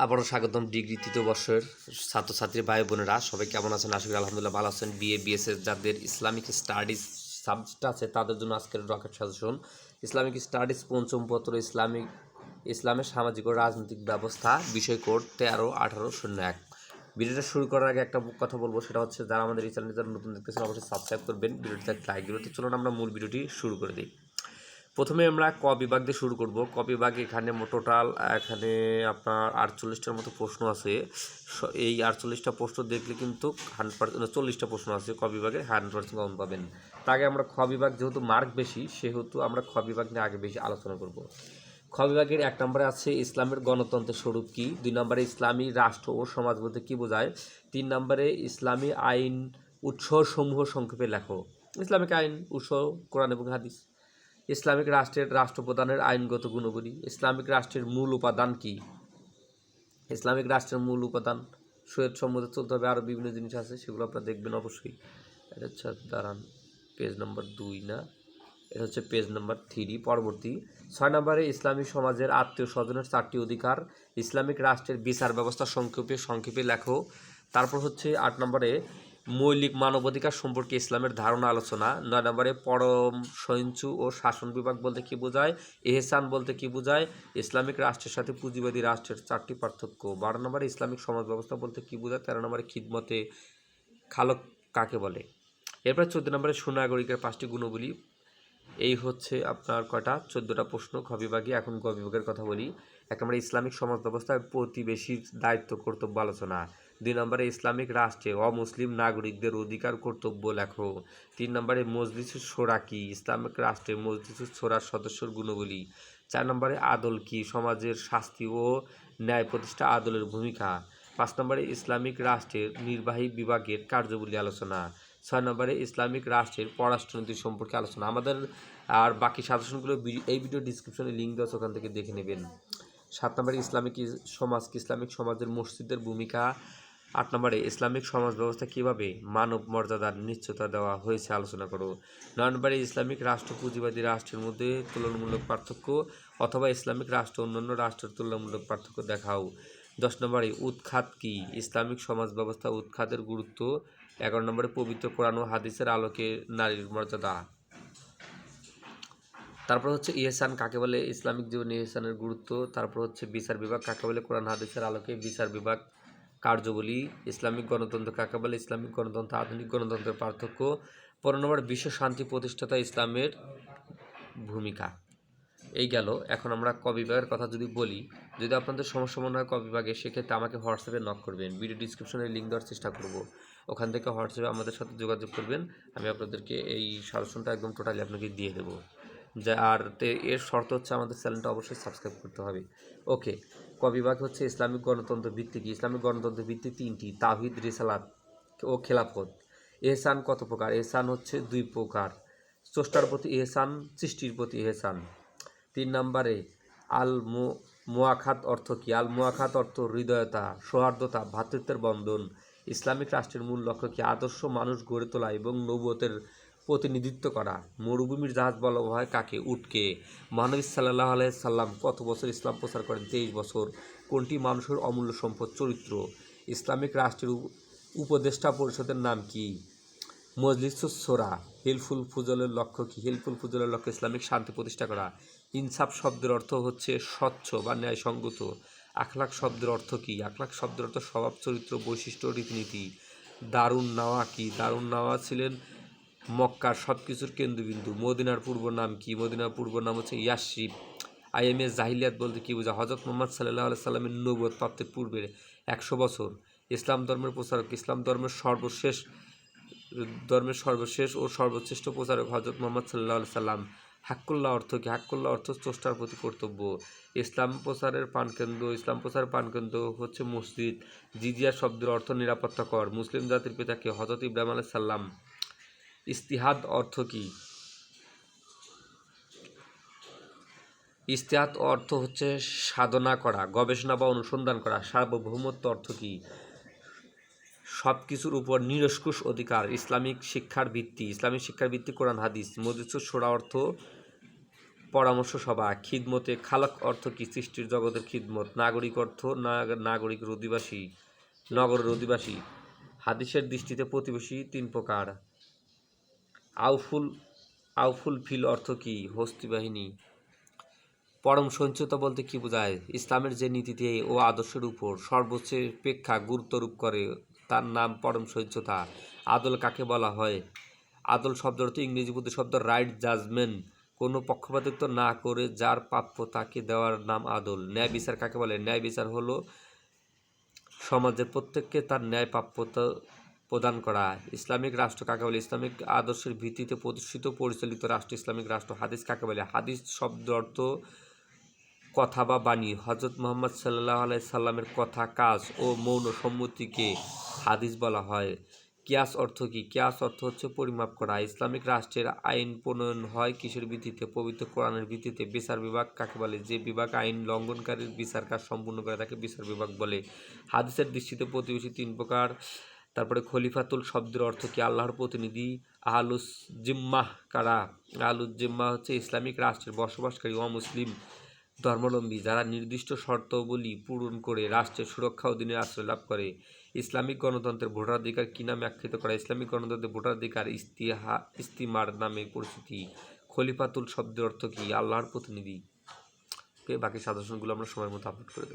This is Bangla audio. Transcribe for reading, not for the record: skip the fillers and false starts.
আবারও স্বাগতম ডিগ্রি তৃতীয় বর্ষের ছাত্রছাত্রী ভাই বোনেরা, সবাই কেমন আছেন? আশা করি আলহামদুলিল্লাহ ভালো আছেন। বিএ বিএসএস যাদের ইসলামিক স্টাডিজ সাবজেক্ট আছে তাদের জন্য আজকের রকেট সাজেশন ইসলামিক স্টাডিজ পঞ্চম পত্র ইসলামের সামাজিক ও রাজনৈতিক ব্যবস্থা, বিষয় কোড 13-18-01। ভিডিওটা শুরু করার আগে একটা কথা বলবো, সেটা হচ্ছে যারা আমাদের এই চ্যানেলটি যারা নতুন দেখতেছেন অবশ্যই সাবস্ক্রাইব করবেন, ভিডিওটিতে লাইক দিবেন। তো চলুন আমরা মূল ভিডিওটি শুরু করে দিই। প্রথমে আমরা ক বিভাগ দিয়ে শুরু করব। ক বিভাগ এখানে টোটাল এখানে আপনার 48টার মতো প্রশ্ন আছে। এই 48টা প্রশ্ন দেখলে কিন্তু 100% 40টা প্রশ্ন আছে ক বিভাগে 100% কমন পাবেন। তার আগে আমরা খ বিভাগ যেহেতু মার্ক বেশি সেহেতু আমরা খ বিভাগ নিয়ে আগে বেশি আলোচনা করব। খ বিভাগের 1 নম্বরে আছে ইসলামের গণতন্ত্রের স্বরূপ কী, 2 নম্বরে ইসলামী রাষ্ট্র ও সমাজ বলতে কী বোঝায়, 3 নম্বরে ইসলামী আইন উৎসসমূহ সংক্ষেপে লেখো। ইসলামিক আইন উৎস কোরআন এবং হাদিস। ইসলামিক রাষ্ট্রের রাষ্ট্রপ্রধানের আইনগত গুণাবলী। ইসলামিক রাষ্ট্রের মূল উপাদান কি? ইসলামিক রাষ্ট্রের মূল উপাদান সৈয়দ সম্মতে চলতে হবে। আরও বিভিন্ন জিনিস আছে, সেগুলো আপনারা দেখবেন অবশ্যই। এটা হচ্ছে দাঁড়ান পেজ নম্বর 2 না, এটা হচ্ছে পেজ নম্বর 3। পরবর্তী 6 নম্বরে ইসলামী সমাজের আত্মীয় স্বজনের 4টি অধিকার। ইসলামিক রাষ্ট্রের বিচার ব্যবস্থা সংক্ষেপে লেখো। তারপর হচ্ছে 8 নম্বরে মৌলিক মানবাধিকার সম্পর্কে ইসলামের ধারণা আলোচনা। 9 নম্বরে পরম সহিংসু ও শাসন বিভাগ বলতে কী বোঝায়, এহসান বলতে কী বোঝায়, ইসলামিক রাষ্ট্রের সাথে পুঁজিবাদী রাষ্ট্রের 4টি পার্থক্য। 12 নম্বরে ইসলামিক সমাজ ব্যবস্থা বলতে কী বোঝায়। 13 নম্বরে খিদমতে খালক কাকে বলে। এরপর 14 নম্বরে সুনাগরিকের 5টি গুণাবলী। এই হচ্ছে আপনার কয়টা 14টা প্রশ্ন খ বিভাগে। এখন গ বিভাগের কথা বলি। 1 নম্বরে ইসলামিক সমাজ ব্যবস্থায় প্রতিবেশীর দায়িত্ব কর্তব্য আলোচনা। 2 নম্বরে ইসলামিক রাষ্ট্রে অমুসলিম নাগরিকদের অধিকার কর্তব্য লেখো। 3 নম্বরে মজলিসুস শোরা কি, ইসলামিক রাষ্ট্রে মজলিসুস শোরার সদস্যর গুণাবলী। 4 নম্বরে আদল কি, সমাজের শাস্তি ও ন্যায় প্রতিষ্ঠা আদলের ভূমিকা। 5 নম্বরে ইসলামিক রাষ্ট্রের নির্বাহী বিভাগের কার্যাবলী আলোচনা। 6 নম্বরে ইসলামিক রাষ্ট্রের পররাষ্ট্রনীতি সম্পর্কে আলোচনা। আমাদের আর বাকি সাজেশনগুলো এই ভিডিও ডিসক্রিপশনে লিঙ্ক দেওয়া আছে, ওখান থেকে দেখে নেবেন। 7 নম্বরে ইসলামিক সমাজ কি, ইসলামিক সমাজের মসজিদের ভূমিকা। 8 নম্বরে ইসলামিক সমাজ ব্যবস্থা কীভাবে মানব মর্যাদার নিশ্চয়তা দেওয়া হয়েছে আলোচনা করো। 9 নম্বরে ইসলামিক রাষ্ট্র পুঁজিবাদী রাষ্ট্রের মধ্যে তুলনামূলক পার্থক্য অথবা ইসলামিক রাষ্ট্র অন্যান্য রাষ্ট্রের তুলনামূলক পার্থক্য দেখাও। 10 নম্বরে উৎখাত কি, ইসলামিক সমাজ ব্যবস্থা উৎখাতের গুরুত্ব। 11 নম্বরে পবিত্র কোরআন ও হাদিসের আলোকে নারীর মর্যাদা। তারপর হচ্ছে ইহসান কাকে বলে, ইসলামিক জীবনে ইহসানের গুরুত্ব। তারপর হচ্ছে বিচার বিভাগ কাকে বলে, কোরআন হাদিসের আলোকে বিচার বিভাগ কার্যাবলী। ইসলামিক গণতন্ত্র কাকে বলে, ইসলামিক গণতন্ত্র আধুনিক গণতন্ত্রের পার্থক্য। 15 নম্বর বিশ্ব শান্তি প্রতিষ্ঠাতা ইসলামের ভূমিকা। এই গেল। এখন আমরা ক বিভাগের কথা যদি বলি, যদি আপনাদের সমস্যা মনে হয় ক বিভাগে, সেক্ষেত্রে আমাকে হোয়াটসঅ্যাপে নক করবেন। ভিডিও ডিসক্রিপশনে লিঙ্ক দেওয়ার চেষ্টা করব, ওখান থেকে হোয়াটসঅ্যাপে আমাদের সাথে যোগাযোগ করবেন। আমি আপনাদেরকে এই সাজেশনটা একদম টোটালি আপনাকে দিয়ে দেবো। আর এর শর্ত হচ্ছে আমাদের চ্যানেলটা অবশ্যই সাবস্ক্রাইব করতে হবে। ওকে, ক বিভাগ হচ্ছে ইসলামিক গণতন্ত্র ভিত্তি কি, ইসলামিক গণতন্ত্র ভিত্তি 3টি, তাওহীদ, রিসালাত ও খেলাফত। এহসান কত প্রকার, এহসান হচ্ছে 2 প্রকার, স্রষ্টার প্রতি এহসান, সৃষ্টির প্রতি এহসান। 3 নম্বরে আল মুয়াখাত অর্থ কি, আল মুয়াখাত অর্থ হৃদয়তা, সৌহার্দ্যতা, ভ্রাতৃত্বের বন্ধন। ইসলামিক রাষ্ট্রের মূল লক্ষ্য কি, আদর্শ মানুষ গড়ে তোলা এবং নবুয়তের প্রতিনিধিত্ব করা। মরুভূমির জাহাজ বলা হয় কাকে, উটকে। মহানবী সাল্লাল্লাহু আলাইহি সাল্লাম কত বছর ইসলাম প্রচার করেন, 23 বছর। কোনটি মানুষের অমূল্য সম্পদ, চরিত্র। ইসলামিক রাষ্ট্রের উপদেষ্টা পরিষদের নাম কি, মজলিসুস শোরা। হিলফুল ফুজলের লক্ষ্য কি, হিলফুল ফুজলের লক্ষ্য ইসলামিক শান্তি প্রতিষ্ঠা করা। ইনসাফ শব্দের অর্থ হচ্ছে স্বচ্ছ বা ন্যায়সঙ্গত। আখলাক শব্দের অর্থ কি, আখলাক শব্দের অর্থ স্বভাব, চরিত্র, বৈশিষ্ট্য, রীতিনীতি। দারুন নাওয়া কি, দারুন নাওয়া ছিলেন মক্কার সব কিছুর কেন্দ্রবিন্দু। মদিনার পূর্ব নাম কি, মদিনার পূর্ব নাম হচ্ছে ইয়াসরিব। আইএমএস জাহিলিয়াত বলতে কী বোঝায়, হযরত মুহাম্মদ সাল্লাল্লাহু আলাইহি সাল্লামের নবুয়ত প্রাপ্তির পূর্বের 100 বছর। ইসলাম ধর্মের প্রচারক, ইসলাম ধর্মের সর্বশেষ ও সর্বশ্রেষ্ঠ প্রচারক হযরত মুহাম্মদ সাল্লাল্লাহু আলাইহি সাল্লাম। হাক্কুল্লাহ অর্থ কি, হাক্কুল্লাহ অর্থ স্রষ্টার প্রতি কর্তব্য। ইসলাম প্রচারের প্রাণকেন্দ্র হচ্ছে মসজিদ। জিজিয়া শব্দের অর্থ নিরাপত্তা কর। মুসলিম জাতির পিতাকে হযরত ইব্রাহিম আলাইহিস সালাম। ইজতিহাদ অর্থ কি, ইজতিহাদ অর্থ হচ্ছে সাধনা করা, গবেষণা বা অনুসন্ধান করা। সার্বভৌমত্ব অর্থ কি, সব কিছুর উপর নিরঙ্কুশ অধিকার। ইসলামিক শিক্ষার ভিত্তি কোরআন হাদিস। মজলিসুস শোরা অর্থ পরামর্শ সভা। খিদমতে খালাক অর্থ কি? সৃষ্টির জগতের খিদমত। নাগরিক অর্থ নাগরিকের অধিবাসী, নগরের অধিবাসী। হাদিসের দৃষ্টিতে প্রতিবেশী 3 প্রকার। আউফুল ফিল অর্থ কি? হস্তি বাহিনী। পরম সহিষ্ণুতা বলতে কি বোঝায়? ইসলামের যে নীতিতে ও আদর্শের উপর সর্বোচ্চ প্রেক্ষা গুরুত্বারোপ করে তার নাম পরম সহিষ্ণুতা। আদল কাকে বলা হয়? আদল শব্দ অর্থ ইংরেজি শব্দ রাইট জাজমেন্ট, কোনো পক্ষপাতিত্ব না করে যার প্রাপ্য তাকে দেওয়ার নাম আদল। ন্যায় বিচার কাকে বলে? ন্যায় বিচার হলো সমাজের প্রত্যেককে তার ন্যায় প্রাপ্যতা প্রদান করা। ইসলামিক রাষ্ট্র কাকে বলে? ইসলামিক আদর্শের ভিত্তিতে প্রতিষ্ঠিত পরিচালিত রাষ্ট্র ইসলামিক রাষ্ট্র। হাদিস কাকে বলে? হাদিস শব্দ অর্থ কথা বা বাণী। হযরত মুহাম্মদ সাল্লাল্লাহু আলাইহি সাল্লামের কথা, কাজ ও মৌন সম্মতিকে হাদিস বলা হয়। কিয়াস অর্থ কি? কিয়াস অর্থ হচ্ছে পরিমাপ করা। ইসলামিক রাষ্ট্রের আইন প্রণয়ন হয় কিসের ভিত্তিতে? পবিত্র কোরআনের ভিত্তিতে। বিচার বিভাগ কাকে বলে? যে বিভাগ আইন লঙ্ঘনকারীর বিচার কাজ সম্পূর্ণ করে তাকে বিচার বিভাগ বলে। হাদিসের দৃষ্টিতে প্রতিবেশী 3 প্রকার। তারপরে খলিফাতুল শব্দের অর্থ কি? আল্লাহর প্রতিনিধি। আহলুস জিম্মাহ কারা? আহলুস জিম্মাহ হচ্ছে ইসলামিক রাষ্ট্রের বসবাসকারী অমুসলিম ধর্মাবলম্বী যারা নির্দিষ্ট শর্তাবলী পূরণ করে রাষ্ট্রের সুরক্ষা অধীনে আশ্রয় লাভ করে। ইসলামিক গণতন্ত্রের ভোটাধিকার কি নামে আখ্যায়িত করা? ইসলামিক গণতন্ত্রের ভোটাধিকার ইস্তিমার নামে পরিচিতি। খলিফাতুল শব্দের অর্থ কি? আল্লাহর প্রতিনিধি। বাকি সাজেশনগুলো আমরা সময় মতো আপলোড করে দেব।